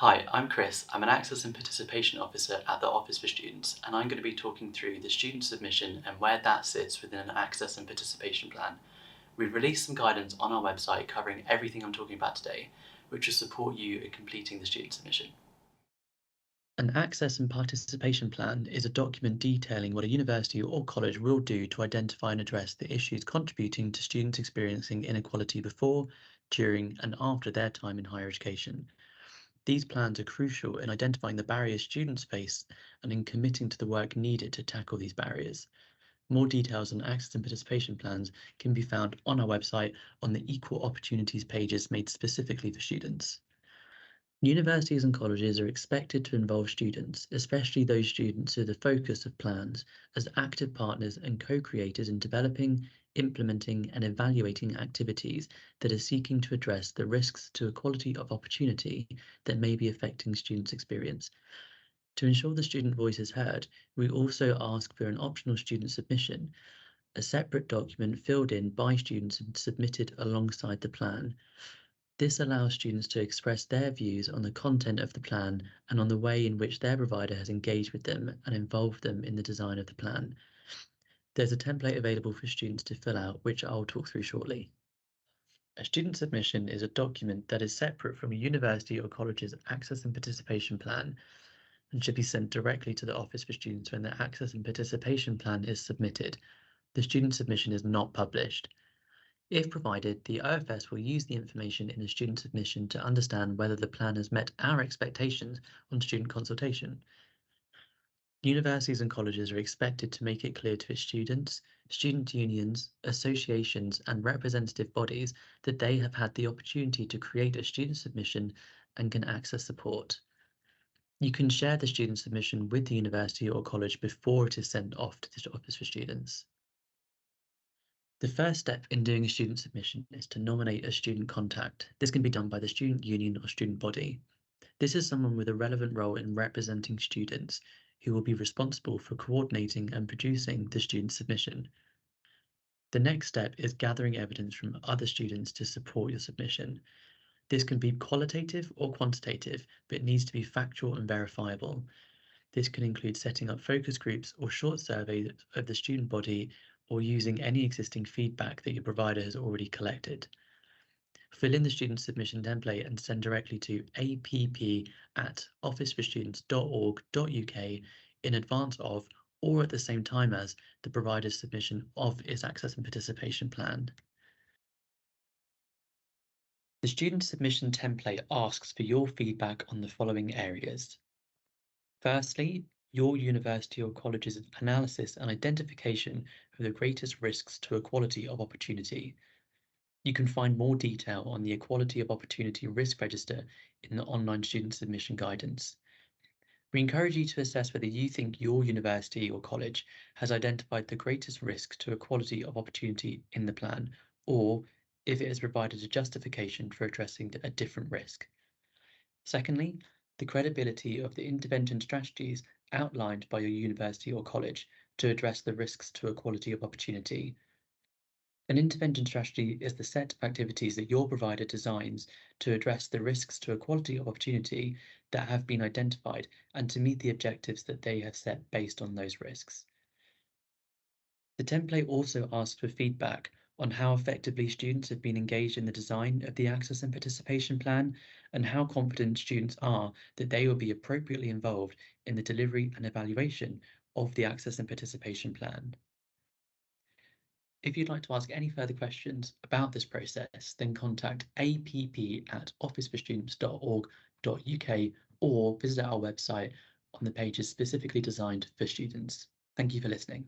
Hi, I'm Chris. I'm an Access and Participation Officer at the Office for Students, and I'm going to be talking through the student submission and where that sits within an Access and Participation Plan. We've released some guidance on our website covering everything I'm talking about today, which will support you in completing the student submission. An Access and Participation Plan is a document detailing what a university or college will do to identify and address the issues contributing to students experiencing inequality before, during, and after their time in higher education. These plans are crucial in identifying the barriers students face and in committing to the work needed to tackle these barriers. More details on access and participation plans can be found on our website on the Equal Opportunities pages made specifically for students. Universities and colleges are expected to involve students, especially those students who are the focus of plans, as active partners and co-creators in developing, implementing, and evaluating activities that are seeking to address the risks to equality of opportunity that may be affecting students' experience. To ensure the student voice is heard, we also ask for an optional student submission, a separate document filled in by students and submitted alongside the plan. This allows students to express their views on the content of the plan and on the way in which their provider has engaged with them and involved them in the design of the plan. There's a template available for students to fill out, which I'll talk through shortly. A student submission is a document that is separate from a university or college's access and participation plan and should be sent directly to the Office for Students when their access and participation plan is submitted. The student submission is not published. If provided, the OFS will use the information in the student submission to understand whether the plan has met our expectations on student consultation. Universities and colleges are expected to make it clear to its students, student unions, associations, and representative bodies that they have had the opportunity to create a student submission and can access support. You can share the student submission with the university or college before it is sent off to the Office for Students. The first step in doing a student submission is to nominate a student contact. This can be done by the student union or student body. This is someone with a relevant role in representing students who will be responsible for coordinating and producing the student submission. The next step is gathering evidence from other students to support your submission. This can be qualitative or quantitative, but it needs to be factual and verifiable. This can include setting up focus groups or short surveys of the student body or using any existing feedback that your provider has already collected. Fill in the student submission template and send directly to app@officeforstudents.org.uk in advance of or at the same time as the provider's submission of its access and participation plan. The student submission template asks for your feedback on the following areas. Firstly, your university or college's analysis and identification of the greatest risks to equality of opportunity. You can find more detail on the Equality of Opportunity Risk Register in the online student submission guidance. We encourage you to assess whether you think your university or college has identified the greatest risk to equality of opportunity in the plan, or if it has provided a justification for addressing a different risk. Secondly, the credibility of the intervention strategies outlined by your university or college to address the risks to equality of opportunity. An intervention strategy is the set of activities that your provider designs to address the risks to equality of opportunity that have been identified and to meet the objectives that they have set based on those risks. The template also asks for feedback on how effectively students have been engaged in the design of the access and participation plan and how confident students are that they will be appropriately involved in the delivery and evaluation of the access and participation plan. If you'd like to ask any further questions about this process, then contact app@officeforstudents.org.uk or visit our website on the pages specifically designed for students. Thank you for listening.